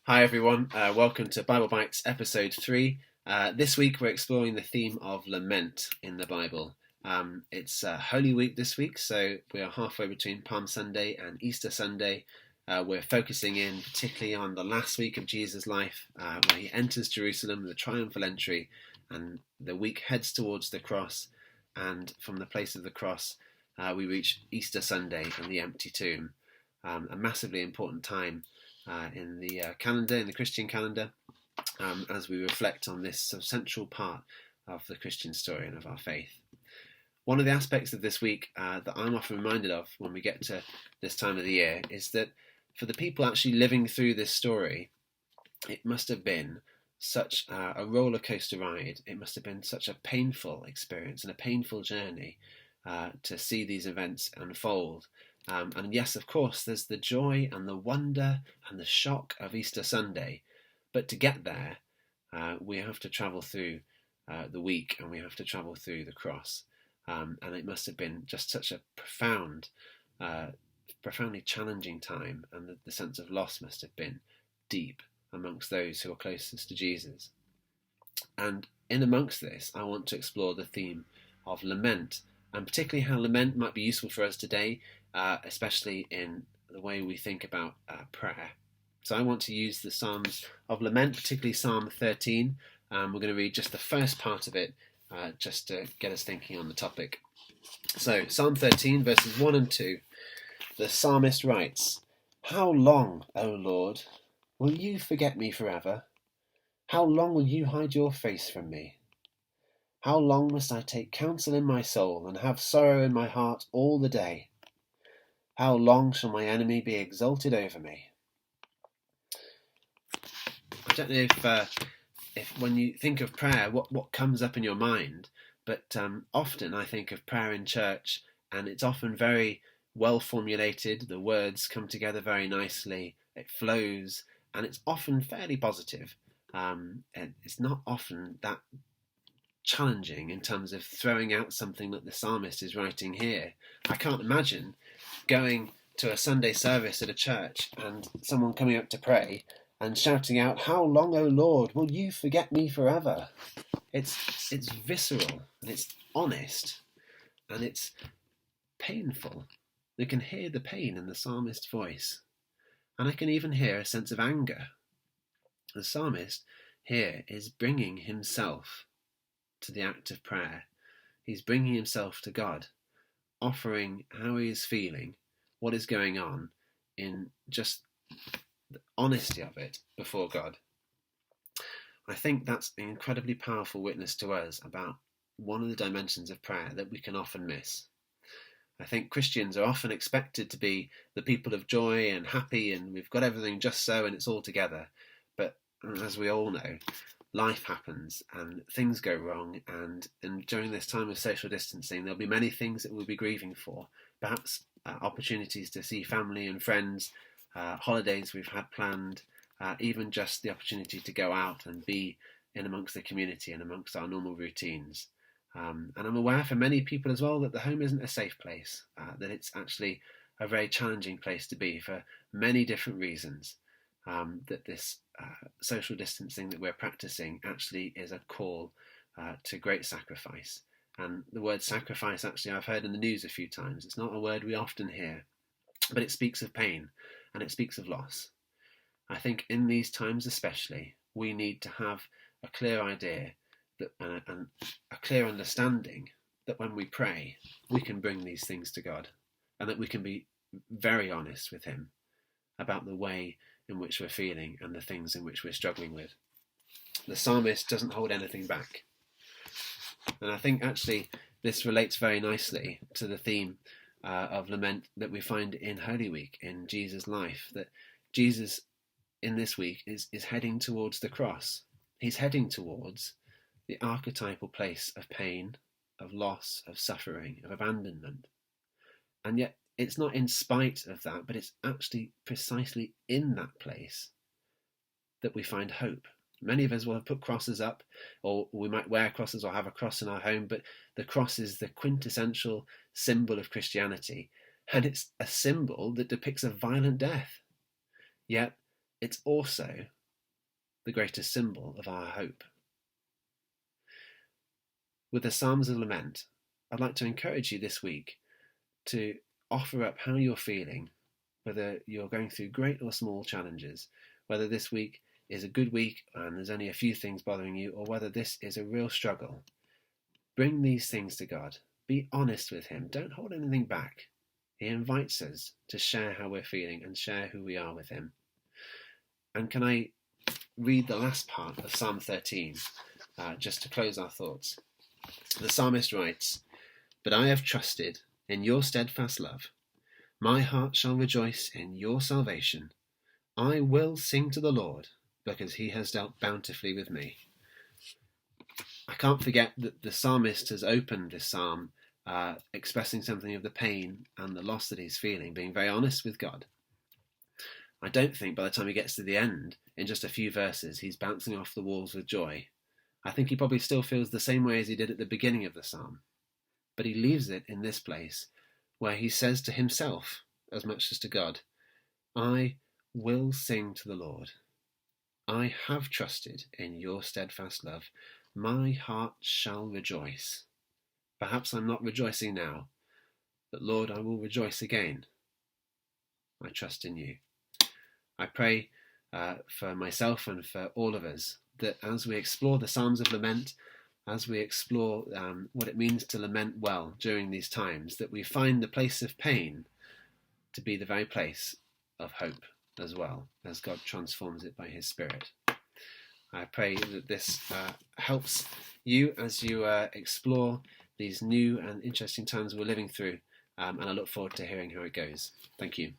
Hi everyone, welcome to Bible Bites episode 3. This week we're exploring the theme of lament in the Bible. It's Holy Week this week, so we are halfway between Palm Sunday and Easter Sunday. We're focusing in particularly on the last week of Jesus' life, where he enters Jerusalem, the triumphal entry, and the week heads towards the cross, and from the place of the cross we reach Easter Sunday and the empty tomb, a massively important time in the calendar, in the Christian calendar, as we reflect on this central part of the Christian story and of our faith. One of the aspects of this week that I'm often reminded of when we get to this time of the year is that for the people actually living through this story, it must have been such a roller coaster ride. It must have been such a painful experience and a painful journey to see these events unfold. And yes, of course, there's the joy and the wonder and the shock of Easter Sunday. But to get there, we have to travel through the week, and we have to travel through the cross. And it must have been just such a profoundly challenging time, and the sense of loss must have been deep amongst those who are closest to Jesus. And in amongst this, I want to explore the theme of lament, and particularly how lament might be useful for us today, especially in the way we think about prayer. So I want to use the Psalms of Lament, particularly Psalm 13. We're going to read just the first part of it, just to get us thinking on the topic. So Psalm 13, verses 1 and 2, the psalmist writes, "How long, O Lord, will you forget me forever? How long will you hide your face from me? How long must I take counsel in my soul and have sorrow in my heart all the day? How long shall my enemy be exalted over me?" I don't know if when you think of prayer, what comes up in your mind, but often I think of prayer in church, and it's often very well formulated. The words come together very nicely, it flows, and it's often fairly positive. And it's not often that challenging in terms of throwing out something that the psalmist is writing here. I can't imagine going to a Sunday service at a church and someone coming up to pray and shouting out, "How long, O Lord, will you forget me forever?" It's visceral, and it's honest, and it's painful. You can hear the pain in the psalmist's voice, and I can even hear a sense of anger. The psalmist here is bringing himself to the act of prayer. He's bringing himself to God, offering how he is feeling, what is going on, in just the honesty of it before God. I think that's an incredibly powerful witness to us about one of the dimensions of prayer that we can often miss. I think Christians are often expected to be the people of joy and happy, and we've got everything just so and it's all together. But as we all know, life happens and things go wrong, and during this time of social distancing there'll be many things that we'll be grieving for. Perhaps opportunities to see family and friends, holidays we've had planned, even just the opportunity to go out and be in amongst the community and amongst our normal routines. And I'm aware for many people as well that the home isn't a safe place, that it's actually a very challenging place to be for many different reasons, that this social distancing that we're practicing actually is a call to great sacrifice. And the word sacrifice, actually, I've heard in the news a few times. It's not a word we often hear, but it speaks of pain and it speaks of loss. I think in these times especially, we need to have a clear idea that, and a clear understanding that when we pray, we can bring these things to God, and that we can be very honest with him about the way in which we're feeling and the things in which we're struggling with. The psalmist doesn't hold anything back. And I think actually this relates very nicely to the theme of lament that we find in Holy Week, in Jesus' life, that Jesus in this week is heading towards the cross. He's heading towards the archetypal place of pain, of loss, of suffering, of abandonment. And yet it's not in spite of that, but it's actually precisely in that place that we find hope. Many of us will have put crosses up, or we might wear crosses or have a cross in our home, but the cross is the quintessential symbol of Christianity, and it's a symbol that depicts a violent death. Yet it's also the greatest symbol of our hope. With the Psalms of Lament, I'd like to encourage you this week to offer up how you're feeling, whether you're going through great or small challenges, whether this week is a good week and there's only a few things bothering you, or whether this is a real struggle. Bring these things to God. Be honest with him. Don't hold anything back. He invites us to share how we're feeling and share who we are with him. And can I read the last part of Psalm 13 just to close our thoughts? The psalmist writes, "But I have trusted in your steadfast love. My heart shall rejoice in your salvation. I will sing to the Lord, because he has dealt bountifully with me." I can't forget that the psalmist has opened this psalm expressing something of the pain and the loss that he's feeling, being very honest with God. I don't think by the time he gets to the end, in just a few verses, he's bouncing off the walls with joy. I think he probably still feels the same way as he did at the beginning of the psalm. But he leaves it in this place where he says to himself, as much as to God, "I will sing to the Lord. I have trusted in your steadfast love. My heart shall rejoice. Perhaps I'm not rejoicing now, but Lord, I will rejoice again. I trust in you." I pray for myself and for all of us that as we explore the Psalms of Lament, as we explore what it means to lament well during these times, that we find the place of pain to be the very place of hope as well, as God transforms it by his Spirit. I pray that this helps you as you explore these new and interesting times we're living through, and I look forward to hearing how it goes. Thank you.